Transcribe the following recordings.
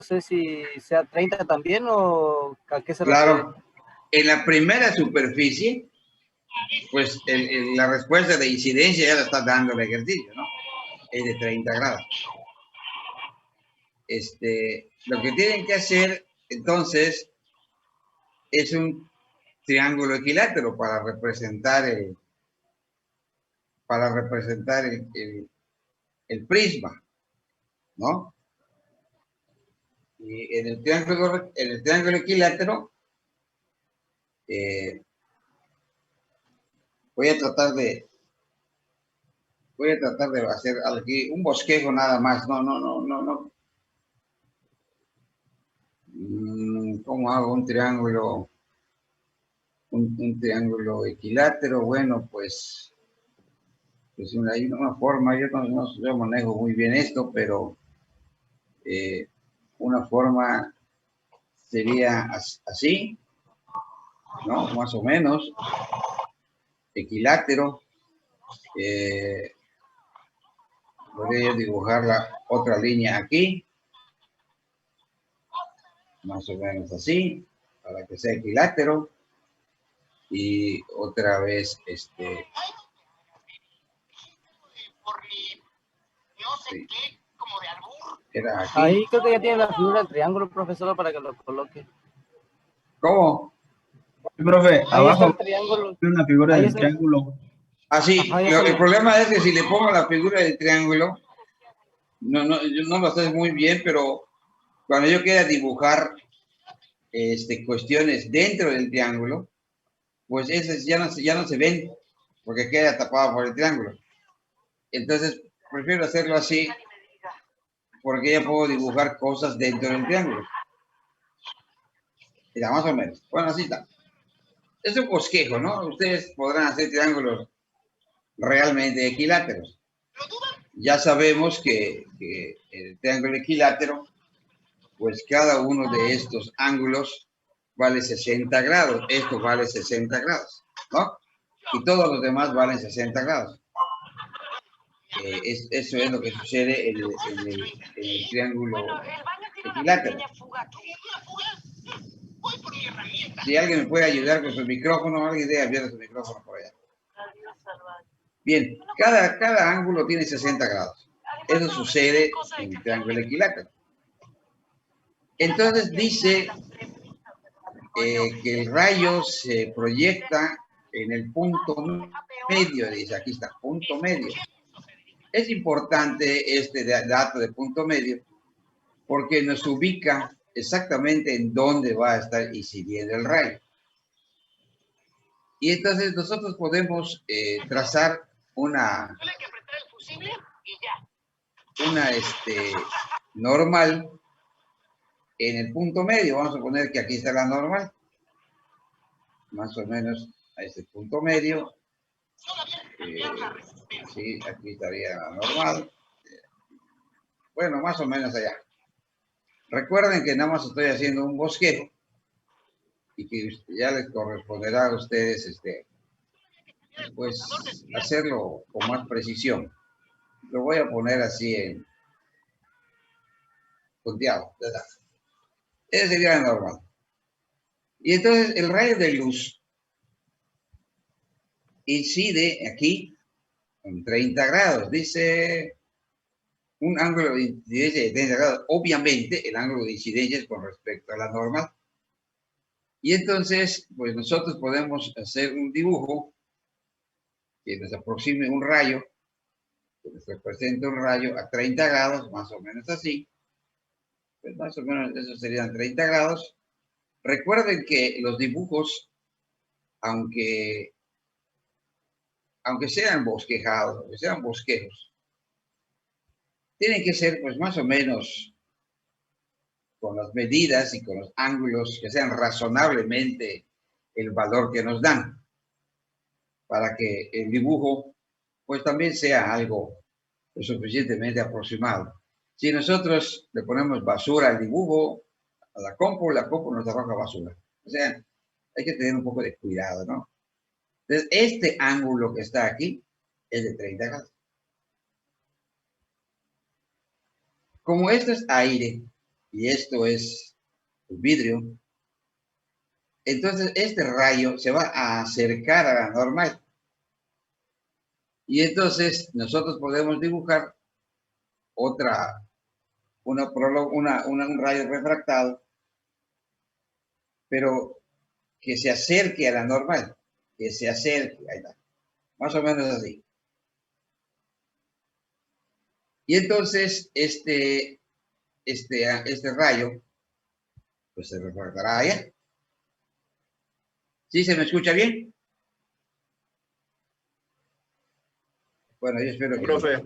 sé si sea 30 también o a qué se refiere. Claro, en la primera superficie, pues la respuesta de incidencia ya la está dando el ejercicio, ¿no? Es de 30 grados. Lo que tienen que hacer, entonces, es un triángulo equilátero para representar el prisma, ¿no? Y en el triángulo equilátero, voy a tratar de hacer aquí un bosquejo nada más. No. ¿Cómo hago un triángulo? Un triángulo equilátero, bueno, pues hay una forma, yo manejo muy bien esto, pero una forma sería así, ¿no? Más o menos, equilátero. Podría dibujar la otra línea aquí, más o menos así, para que sea equilátero. Y otra vez, sí, era aquí. Ahí creo que ya tiene la figura del triángulo, profesor, para que lo coloque. ¿Cómo? Sí, profe, Ahí está abajo el triángulo. tiene una figura Ahí del está. triángulo. Así, Ajá, el problema es que si le pongo la figura del triángulo, yo no lo sé muy bien, pero cuando yo quiera dibujar cuestiones dentro del triángulo, pues esas ya no se ven, porque queda tapado por el triángulo. Entonces, prefiero hacerlo así, porque ya puedo dibujar cosas dentro del triángulo. Mira, más o menos. Bueno, así está. Es un bosquejo, ¿no? Ustedes podrán hacer triángulos realmente equiláteros. Ya sabemos que el triángulo equilátero, pues cada uno de estos ángulos vale 60 grados. Esto vale 60 grados, ¿no? Y todos los demás valen 60 grados. Eso es lo que sucede en el triángulo equilátero. Si alguien me puede ayudar con su micrófono, alguien debe abrir su micrófono por allá. Bien, cada ángulo tiene 60 grados. Eso sucede en el triángulo equilátero. Entonces dice que el rayo se proyecta en el punto medio, dice, aquí está, punto medio. Es importante este dato de punto medio porque nos ubica exactamente en dónde va a estar incidiendo el rayo. Y entonces nosotros podemos trazar una normal en el punto medio. Vamos a poner que aquí está la normal. Más o menos a este punto medio. Sí, aquí estaría la normal. Bueno, más o menos allá. Recuerden que nada más estoy haciendo un bosquejo y que ya les corresponderá a ustedes pues hacerlo con más precisión. Lo voy a poner así en punteado, ¿verdad? Ese sería la normal. Y entonces el rayo de luz incide aquí en 30 grados. Dice un ángulo de incidencia de 30 grados. Obviamente el ángulo de incidencia es con respecto a la normal. Y entonces, pues nosotros podemos hacer un dibujo que nos aproxime un rayo, que nos represente un rayo a 30 grados, más o menos así. Pues más o menos eso serían 30 grados. Recuerden que los dibujos, aunque sean bosquejados, aunque sean bosquejos, tienen que ser pues más o menos con las medidas y con los ángulos que sean razonablemente el valor que nos dan, para que el dibujo pues también sea algo lo suficientemente aproximado. Si nosotros le ponemos basura al dibujo, a la compu nos arroja basura. O sea, hay que tener un poco de cuidado, ¿no? Entonces, este ángulo que está aquí es de 30 grados. Como esto es aire, y esto es el vidrio, entonces este rayo se va a acercar a la normal. Y entonces nosotros podemos dibujar un rayo refractado, pero que se acerque a la normal, que se acerque, ahí está, más o menos así. Y entonces este rayo, pues se refractará allá. ¿Sí se me escucha bien? Bueno, yo espero que Profe. sí.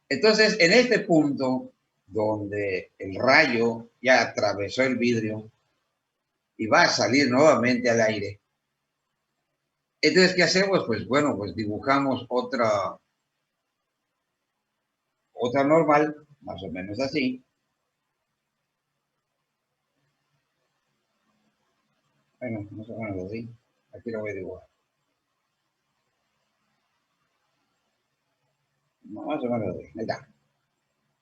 Entonces, en este punto donde el rayo ya atravesó el vidrio y va a salir nuevamente al aire, entonces, ¿qué hacemos? Pues bueno, pues dibujamos otra normal, más o menos así. Bueno, más o menos así. Aquí lo voy a dibujar. Más o menos así. Ahí está.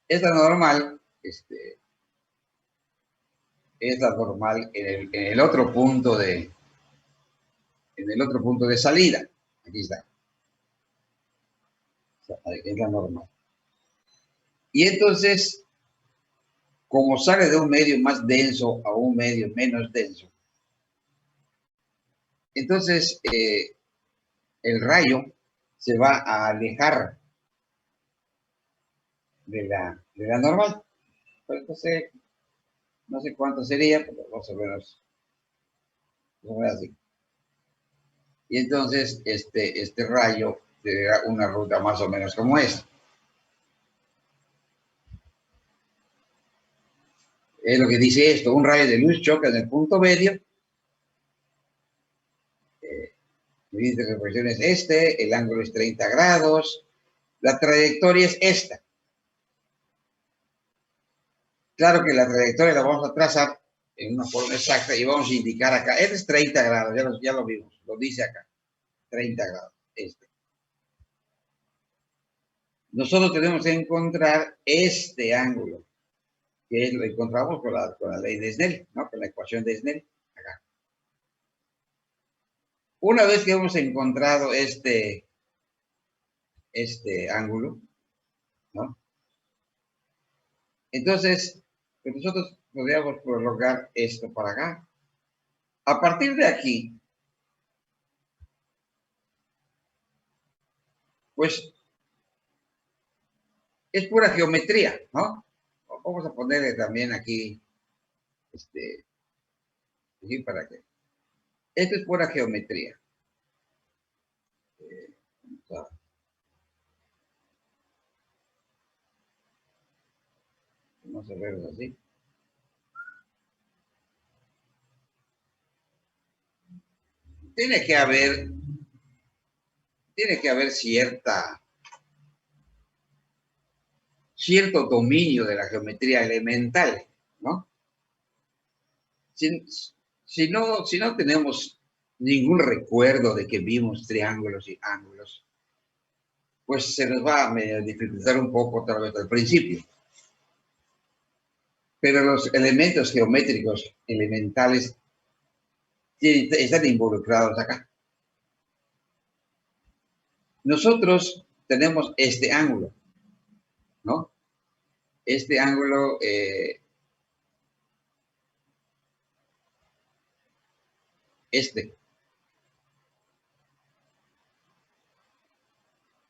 Esta normal, es la normal en el otro punto de salida. Aquí está. Es la normal. Y entonces, como sale de un medio más denso a un medio menos denso, entonces el rayo se va a alejar de la normal. Pues no sé cuánto sería, pero más o menos así. Y entonces este rayo tendrá una ruta más o menos como esta. Es lo que dice esto: un rayo de luz choca en el punto medio. El índice de reflexión es el ángulo es 30 grados, la trayectoria es esta. Claro que la trayectoria la vamos a trazar en una forma exacta y vamos a indicar acá. Este es 30 grados, ya lo vimos, lo dice acá. 30 grados, Nosotros tenemos que encontrar este ángulo, que lo encontramos con la ley de Snell, ¿no? Con la ecuación de Snell, acá. Una vez que hemos encontrado este ángulo, ¿no? Entonces, pues nosotros podríamos prolongar esto para acá. A partir de aquí, pues es pura geometría, ¿no? Vamos a ponerle también aquí, para que. Esto es pura geometría. Vamos a verlo así. Tiene que haber cierto dominio de la geometría elemental, ¿no? Si no tenemos ningún recuerdo de que vimos triángulos y ángulos, pues se nos va a dificultar un poco otra vez al principio. Pero los elementos geométricos elementales están involucrados acá. Nosotros tenemos este ángulo, ¿no? Este ángulo,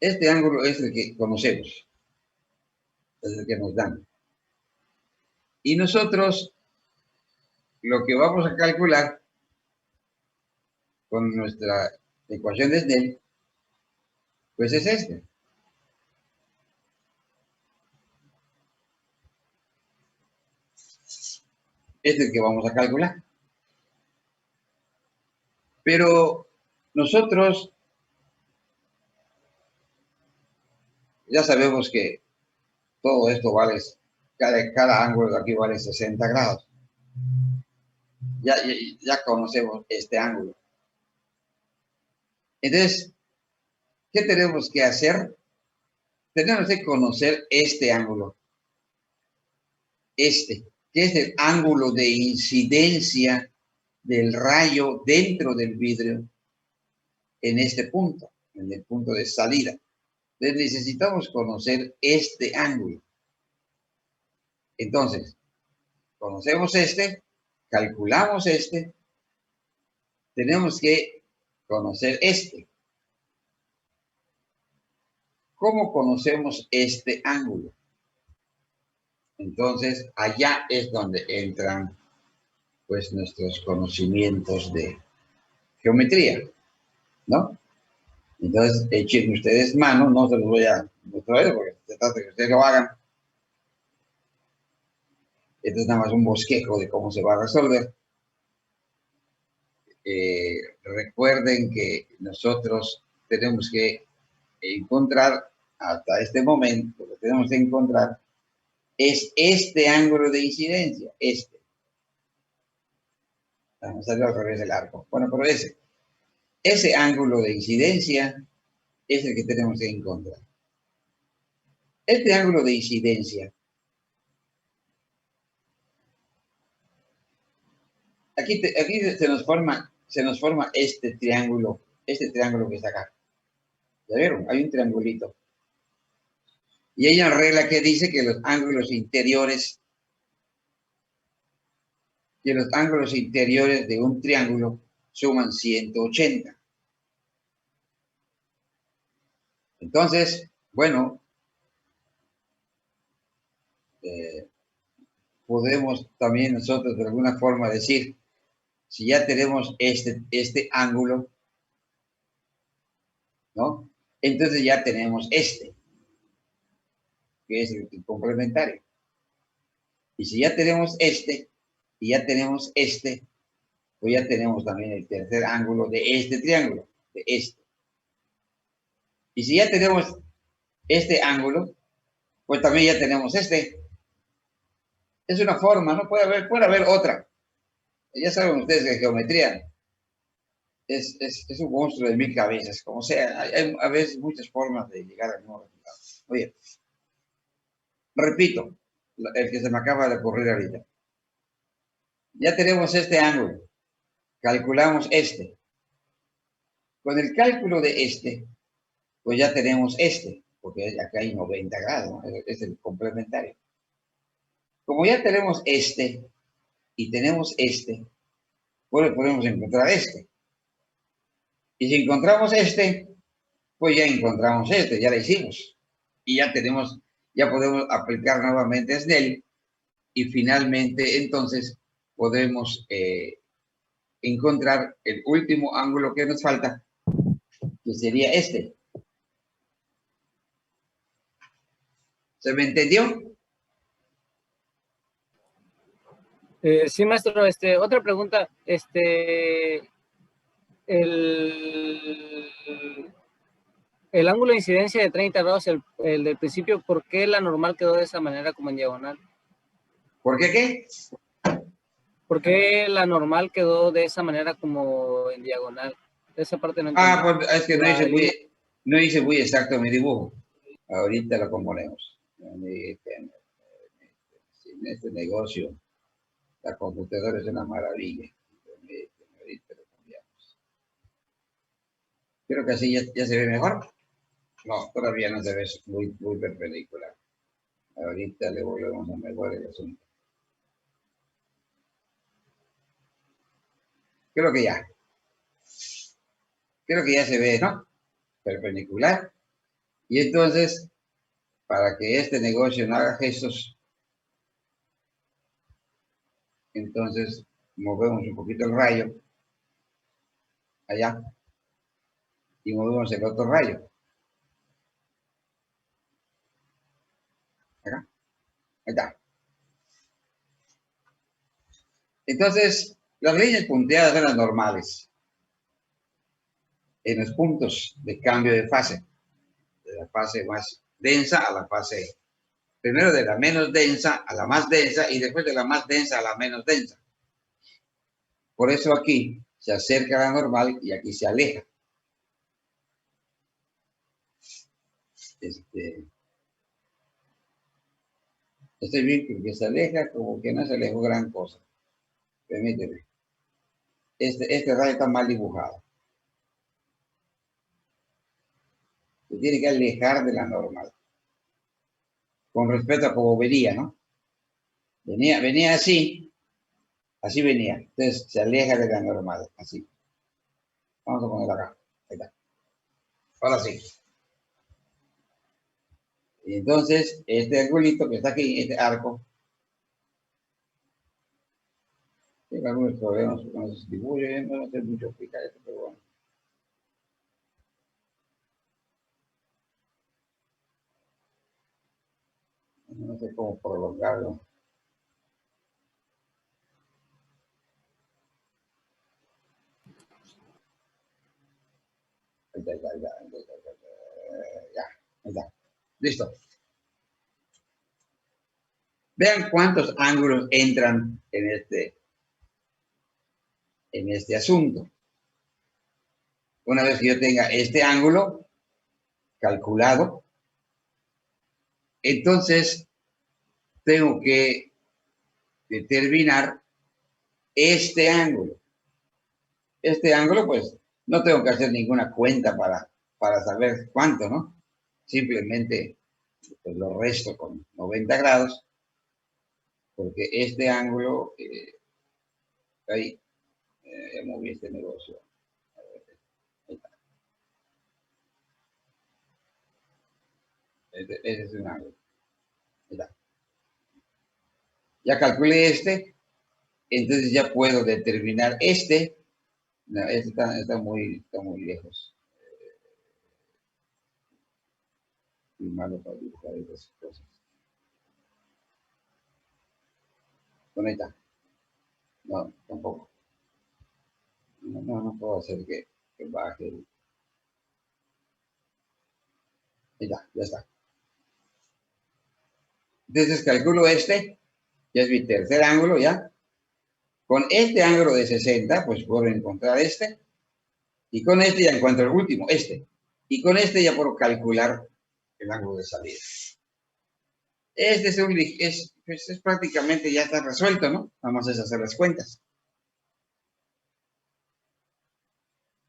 este ángulo es el que conocemos, es el que nos dan. Y nosotros lo que vamos a calcular con nuestra ecuación de Snell, pues es este. Es el que vamos a calcular. Pero nosotros ya sabemos que todo esto vale, cada ángulo de aquí vale 60 grados. Ya conocemos este ángulo. Entonces, ¿qué tenemos que hacer? Tenemos que conocer este ángulo. que es el ángulo de incidencia del rayo dentro del vidrio en este punto, en el punto de salida. Entonces necesitamos conocer este ángulo. Entonces, conocemos este, calculamos este, tenemos que conocer este. ¿Cómo conocemos este ángulo? Entonces, allá es donde entran pues nuestros conocimientos de geometría, ¿no? Entonces, echen ustedes mano, no se los voy a mostrar porque se trata de que ustedes lo hagan. Esto es nada más un bosquejo de cómo se va a resolver. Recuerden que nosotros tenemos que encontrar, hasta este momento, lo que tenemos que encontrar es este ángulo de incidencia, este. Vamos a hacerlo al revés del arco. Bueno, pero ese ángulo de incidencia es el que tenemos que encontrar. Este ángulo de incidencia, aquí se nos forma este triángulo que está acá. ¿Ya vieron? Hay un triangulito. Y hay una regla que dice que los ángulos interiores de un triángulo suman 180. Entonces, bueno, podemos también nosotros de alguna forma decir, si ya tenemos este ángulo, ¿no? Entonces ya tenemos este, que es el complementario. Y si ya tenemos este, y ya tenemos este, pues ya tenemos también el tercer ángulo de este triángulo, de este. Y si ya tenemos este ángulo, pues también ya tenemos este. Es una forma, ¿no? Puede haber otra. Ya saben ustedes que geometría es un monstruo de 1000 cabezas, como sea. Hay a veces muchas formas de llegar al mismo resultado. Oye, repito, el que se me acaba de ocurrir ahorita. Ya tenemos este ángulo. Calculamos este. Con el cálculo de este, pues ya tenemos este, porque acá hay 90 grados, ¿no? Es el complementario. Como ya tenemos este y tenemos este, pues podemos encontrar este. Y si encontramos este, pues ya encontramos este, ya lo hicimos. Y ya podemos aplicar nuevamente Snell y finalmente entonces podemos encontrar el último ángulo que nos falta, que sería este. ¿Se me entendió? Sí, maestro, otra pregunta, el ángulo de incidencia de 30 grados, el del principio, ¿por qué la normal quedó de esa manera como en diagonal? ¿Por qué qué? ¿Por qué la normal quedó de esa manera como en diagonal? Esa parte no entendí. Pues es que no hice muy exacto mi dibujo. Ahorita lo componemos. En este negocio, la computadora es una maravilla. Ahorita lo cambiamos. Creo que así ya se ve mejor. No, todavía no se ve muy perpendicular. Ahorita le volvemos a mejorar el asunto. Creo que ya. Creo que ya se ve, ¿no? Perpendicular. Y entonces, para que este negocio no haga gestos, entonces movemos un poquito el rayo allá y movemos el otro rayo acá. Ahí está. Entonces, las líneas punteadas son las normales en los puntos de cambio de fase, de la fase más densa a la fase, primero de la menos densa a la más densa y después de la más densa a la menos densa. Por eso aquí se acerca a la normal y aquí se aleja. Este vínculo que se aleja como que no se alejó gran cosa. Permíteme. Este rayo está mal dibujado. Se tiene que alejar de la normal. Con respecto a cómo venía, ¿no? Venía así. Así venía. Entonces se aleja de la normal. Así. Vamos a ponerlo acá. Ahí está. Ahora sí. Y entonces, este angulito que está aquí, este arco, tiene algunos problemas con esos dibujos. Yo no sé mucho explicar esto, pero bueno. No sé cómo prolongarlo. Ahí está. Listo. Vean cuántos ángulos entran en este asunto. Una vez que yo tenga este ángulo calculado, entonces tengo que determinar este ángulo. Este ángulo, pues, no tengo que hacer ninguna cuenta para saber cuánto, ¿no? Simplemente pues, lo resto con 90 grados, porque este ángulo, ahí, ya moví este negocio. Ahí está. Ese es un ángulo. Ahí está. Ya calculé este, entonces ya puedo determinar este. No, este está muy lejos. Muy malo para dibujar esas cosas. Conecta. No, tampoco. No puedo hacer que baje. Ya está. Entonces calculo este, ya es mi tercer ángulo, ¿ya? Con este ángulo de 60, pues puedo encontrar este. Y con este ya encuentro el último, este. Y con este ya puedo calcular el ángulo de salida. Este es prácticamente ya está resuelto, ¿no? Vamos a hacer las cuentas.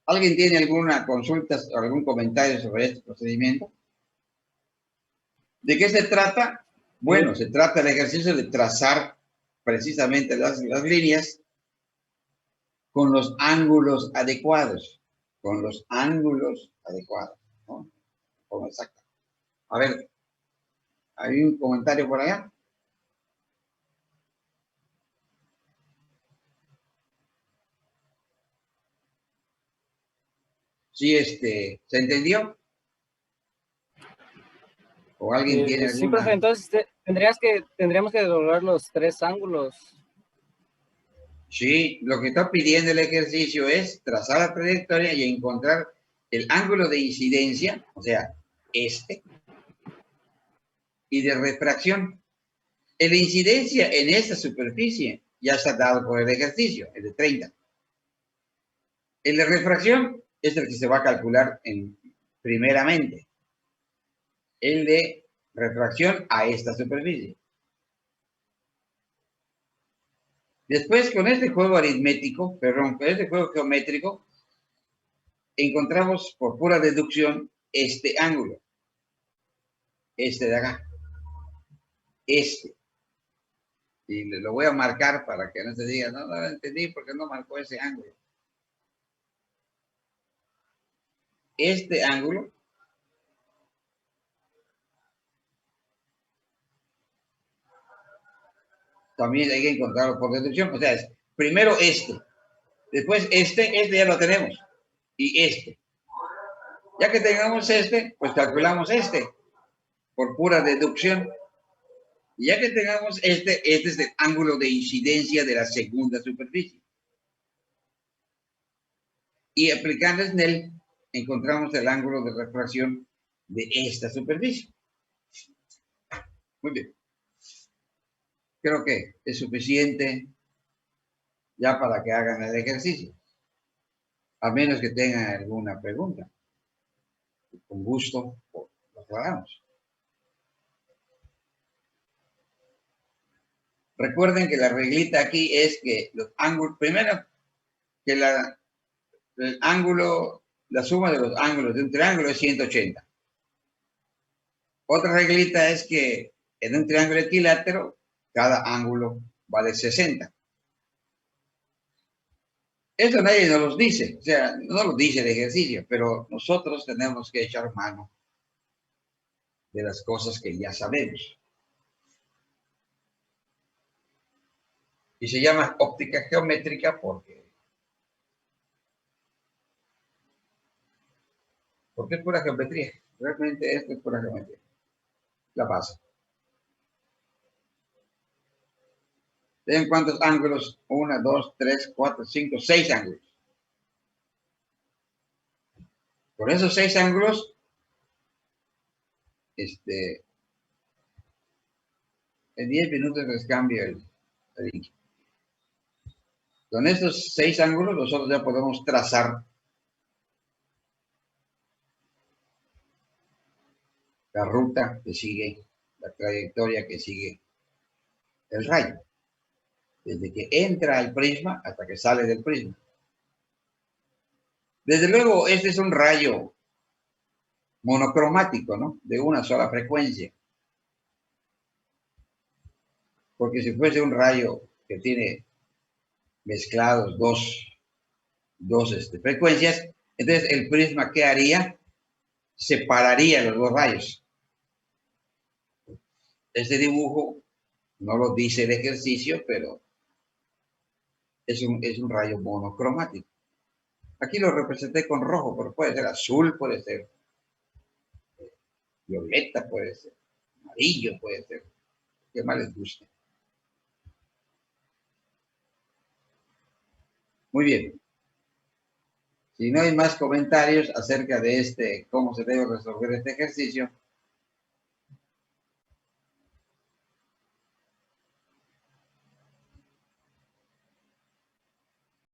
¿Alguien tiene alguna consulta o algún comentario sobre este procedimiento? ¿De qué se trata? Bueno, se trata del ejercicio de trazar precisamente las líneas con los ángulos adecuados. Con los ángulos adecuados, ¿no? De forma exacta. A ver, ¿hay un comentario por allá? Sí, ¿se entendió? ¿O alguien tiene Sí, alguna? profe, entonces tendríamos que doblar los tres ángulos. Sí, lo que está pidiendo el ejercicio es trazar la trayectoria y encontrar el ángulo de incidencia, o sea, y de refracción. El de incidencia en esta superficie ya está dado por el ejercicio, el de 30. El de refracción es el que se va a calcular primeramente. El de refracción a esta superficie. Después, con este juego aritmético, perdón, con este juego geométrico, encontramos por pura deducción este ángulo. Este de acá. Este. Y lo voy a marcar para que no se diga, no lo entendí porque no marcó ese ángulo. Este ángulo también hay que encontrarlo por deducción. O sea, es primero este, después este ya lo tenemos. Y este. Ya que tengamos este, pues calculamos este por pura deducción. Y ya que tengamos este es el ángulo de incidencia de la segunda superficie. Y aplicando Snell, encontramos el ángulo de refracción de esta superficie. Muy bien. Creo que es suficiente ya para que hagan el ejercicio. A menos que tengan alguna pregunta. Con gusto lo aclaramos. Recuerden que la reglita aquí es que los ángulos, primero, que el ángulo, la suma de los ángulos de un triángulo es 180. Otra reglita es que en un triángulo equilátero, cada ángulo vale 60. Eso nadie nos lo dice, o sea, no lo dice el ejercicio, pero nosotros tenemos que echar mano de las cosas que ya sabemos. Y se llama óptica geométrica porque es pura geometría. Realmente esto es pura geometría. La base. ¿Ven cuántos ángulos? 1, 2, 3, 4, 5, 6 ángulos. Por esos 6 ángulos, en 10 minutos les cambio el link. Con estos 6 ángulos nosotros ya podemos trazar la ruta que sigue, la trayectoria que sigue el rayo, desde que entra al prisma hasta que sale del prisma. Desde luego, este es un rayo monocromático, ¿no? De una sola frecuencia. Porque si fuese un rayo que tiene mezclados dos frecuencias, entonces el prisma, ¿qué haría? Separaría los dos rayos. Este dibujo no lo dice el ejercicio, pero es un rayo monocromático. Aquí lo representé con rojo, pero puede ser azul, puede ser violeta, puede ser amarillo, puede ser, que más les guste. Muy bien. Si no hay más comentarios acerca de cómo se debe resolver este ejercicio,